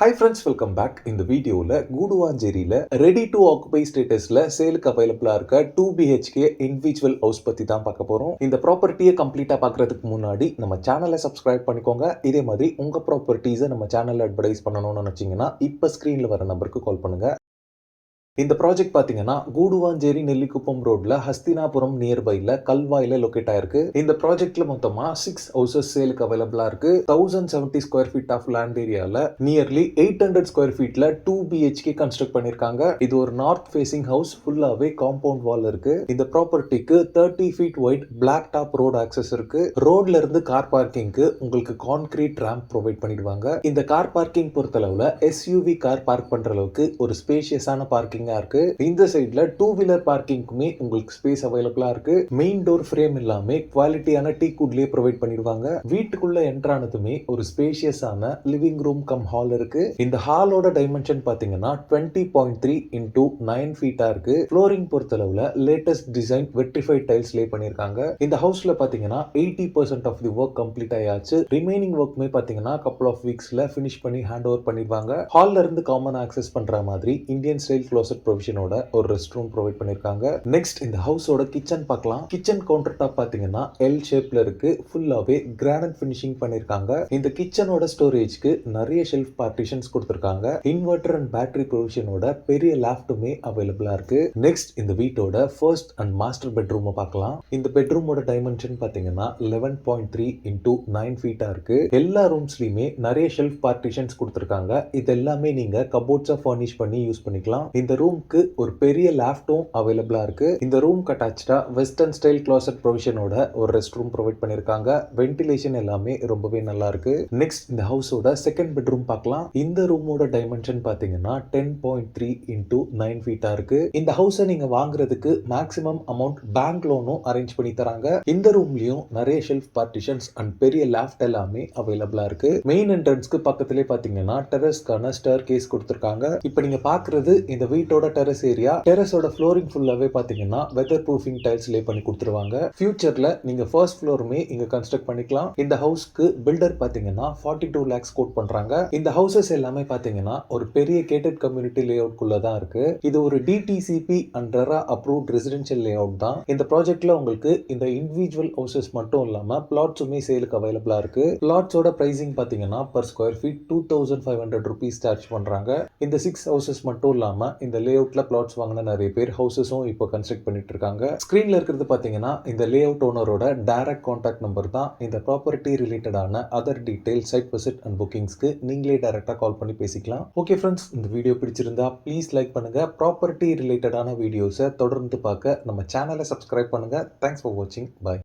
Hi friends, welcome back. இந்த வீடியோவில் கூடுவாஞ்சேரியில் ready to occupy ஸ்டேட்டஸில் சேலுக்கு அவைலபிளாக இருக்க 2BHK இண்டிவிஜுவல் ஹவுஸ் பற்றி தான் பார்க்க போகிறோம். இந்த ப்ராப்பர்ட்டியை கம்ப்ளீட்டாக பார்க்குறதுக்கு முன்னாடி நம்ம சேனலை சப்ஸ்கிரைப் பண்ணிக்கோங்க. இதே மாதிரி உங்கள் ப்ராப்பர்ட்டிஸை நம்ம சேனலில் அட்வர்டைஸ் பண்ணணும்னு நினச்சிங்கன்னா இப்போ ஸ்க்ரீனில் வர நம்பருக்கு கால் பண்ணுங்கள். இந்த ப்ராஜெக்ட் பார்த்தீங்கன்னா கூடுவாஞ்சேரி நெல்லிக்குப்பம் ரோட்ல ஹஸ்தினாபுரம் நியர்பைல கல்வாயில லொக்கேட் ஆயிருக்கு. இந்த ப்ராஜெக்ட்ல மொத்தமா 6 ஹவுசஸ் சேலுக்கு அவைலபிளா இருக்கு. 1070 ஸ்கொயர் ஃபீட் ஆஃப் லேண்ட் ஏரியால நியர்லி 800 ஸ்கொயர் ஃபீட்ல 2BHK கன்ஸ்ட்ரக்ட் பண்ணிருக்காங்க. இது ஒரு நார்த் ஃபேசிங் ஹவுஸ், ஃபுல்லாவே காம்பவுண்ட் வால் இருக்கு. இந்த ப்ராப்பர்ட்டிக்கு 30 feet wide black top road access இருக்கு. ரோட்ல இருந்து கார் பார்க்கிங்க்கு உங்களுக்கு கான்கிரீட் ரேம்ப் ப்ரொவைட் பண்ணிடுவாங்க. இந்த கார் பார்க்கிங் பொறுத்தளவுல SUV கார் பார்க் பண்ற அளவுக்கு ஒரு ஸ்பேஷியஸான பார்க்கிங் இருக்கு. இந்த சைடுல 2 வீலர் பார்க்கிங்க்குமே உங்களுக்கு ஸ்பேஸ் அவைலபிளா இருக்கு. மெயின் டோர் ஃப்ரேம் எல்லாமே குவாலிட்டியான டீக் வுட்லயே ப்ரொவைட் பண்ணிடுவாங்க. வீட்டுக்குள்ள என்ட்ரானதுமே ஒரு ஸ்பேஷியஸான லிவிங் ரூம் கம் ஹால் இருக்கு. இந்த ஹாலோட டைமென்ஷன் பாத்தீங்கன்னா 20.3 into 9 ஃபீட்டா இருக்கு. ஃப்ளோரிங் பொறுத்தளவுல லேட்டஸ்ட் டிசைன் வெட்ரிஃபைட் டைல்ஸ் லே பண்ணிருக்காங்க. இந்த ஹவுஸ்ல பாத்தீங்கன்னா 80% ஆஃப் தி ஒர்க் கம்ப்ளீட் ஆயாச்சு. ரிமைனிங் ஒர்க்மே பாத்தீங்கன்னா கப்பல் ஆஃப் வீக்ஸ்ல ஃபினிஷ் பண்ணி ஹேண்ட் ஓவர் பண்ணிடுவாங்க. ஹால்ல இருந்து காமன் ஆக்சஸ் பண்ற மாதிரி இந்தியன் ஸ்டைல் க்ளோசட் ப்ரொவிஷனோட ஒரு ரெஸ்ட் ரூம் ப்ரொவைட் பண்ணிருக்காங்க. நெக்ஸ்ட் இந்த ஹவுஸோட கிச்சன் பார்க்கலாம். கிச்சன் கவுண்டர் டாப் பாத்தீங்கன்னா எல் ஷேப்ல இருக்கு. ஃபுல்லாவே கிரானைட் ஃபினிஷிங் பண்ணிருக்காங்க. இந்த கிச்சனோட ஸ்டோரேஜ்க்கு நிறைய ஷெல்ஃப் பார்ட்டிஷன்ஸ் கொடுத்திருக்காங்க. இன்வெர்டர் அண்ட் பேட்டரி ப்ரொவிஷனோட பெரிய லாஃப்ட்டுமே அவைலபிளா இருக்கு. நெக்ஸ்ட் இந்த வீட்டோட ஃபர்ஸ்ட் அண்ட் மாஸ்டர் பெட்ரூம் பார்க்கலாம். இந்த பெட்ரூமோட டைமென்ஷன் பாத்தீங்கன்னா 11.3 into 9 ஃபீட்டா இருக்கு. எல்லா ரூம்ஸ்லயுமே நிறைய ஷெல்ஃப் பார்ட்டிஷன்ஸ் கொடுத்திருக்காங்க. இது எல்லாமே நீங்க கபோர்ட்ஸா ஃபர்னிஷ் பண்ணி யூஸ் பண்ணிக்கலாம். இந்த ரூம்க்கு ஒரு பெரிய லாஃப்ட்டும் அவைலபிளா இருக்கு. இந்த ரூம் அட்டாச்டா வெஸ்டர்ன் ஸ்டைல் க்ளோசட் ப்ரொவிஷனோட ஒரு ரெஸ்ட் ரூம் ப்ரொவைட் பண்ணிருக்காங்க. வென்டிலேஷன் எல்லாமே ரொம்பவே நல்லா இருக்கு. நெக்ஸ்ட் இந்த ஹவுஸோட செகண்ட் பெட்ரூம் பார்க்கலாம். இந்த ரூமோட டைமென்ஷன் பாத்தீங்கன்னா 10.3 into 9 ஃபீட்டா இருக்கு. இந்த ஹவுஸை நீங்க வாங்குறதுக்கு மேக்ஸிமம் அமௌண்ட் பேங்க் லோனும் அரேஞ்ச் பண்ணி தராங்க. இந்த ரூம்லயும் நிறைய ஷெல்ஃப் பார்ட்டிஷன்ஸ் அண்ட் பெரிய லாஃப்ட் எல்லாமே அவைலபிளா இருக்கு. மெயின் என்ட்ரன்ஸ்க்கு பக்கத்திலே பாத்தீங்கன்னா டெரஸ்க்கான ஸ்டேர் கேஸ் கொடுத்திருக்காங்க. இப்போ நீங்க பாக்குறது இந்த வீட்டோட டெரஸ் ஏரியா. டெரஸோட ஃப்ளோரிங் ஃபுல்லாவே பாத்தீங்கன்னா வெதர் ப்ரூஃபிங் டைல்ஸ் லே பண்ணி கொடுத்துருவாங்க. ஃபியூச்சர்ல நீங்க ஃபர்ஸ்ட் ஃப்ளோருமே இங்க கன்ஸ்ட்ரக்ட் பண்ணிக்கலாம். இந்த ஹவுஸ்க்கு பில்டர் பாத்தீங்கன்னா 42 lakhs கோட் பண்றாங்க. இந்த ஹவுசஸ் எல்லாமே பாத்தீங்கன்னா ஒரு பெரிய கேட்டட் கம்யூனிட்டி லே அவுட் குள்ள தான் இருக்கு. இது ஒரு DTCP and RERA approved residential lay out தான். இந்த ப்ராஜெக்ட்ல உங்களுக்கு இந்த இண்டிவிஜுவல் ஹவுசஸ் மட்டும் இல்லாம பிளாட்ஸுமே சேலுக்கு அவைலபிளா இருக்கு. பிளாட்ஸோட பிரைசிங் பாத்தீங்கன்னா per square feet 2500 rupees charge பண்றாங்க. இந்த 6 ஹவுசஸ் மட்டும் இல்லாம இந்த லே அவுட்ல பிளாட்ஸ் வாங்கின நிறைய பேர் ஹவுசஸும் இப்போ கன்ஸ்ட்ரக்ட் பண்ணிட்டு இருக்காங்க. ஸ்கிரீன்ல இருக்கிறது பாத்தீங்கன்னா இந்த லே அவுட் ஓனரோட டைரக்ட் கான்டாக்ட் நம்பர் தான். இந்த ப்ராப்பர்ட்டி ரிலேட்டடான other detail, site visit and புக்கிங்ஸ்க்கு நீங்களே டைரக்டா கால் பண்ணி பேசிக்கலாம். ஓகே ஃப்ரெண்ட்ஸ், இந்த வீடியோ பிடிச்சிருந்தா ப்ளீஸ் லைக் பண்ணுங்க. ப்ராப்பர்ட்டி ரிலேட்டடான வீடியோஸை தொடர்ந்து பார்க்க நம்ம சேனலை சப்ஸ்கிரைப் பண்ணுங்க. தேங்க்ஸ் ஃபார் வாட்சிங். பை.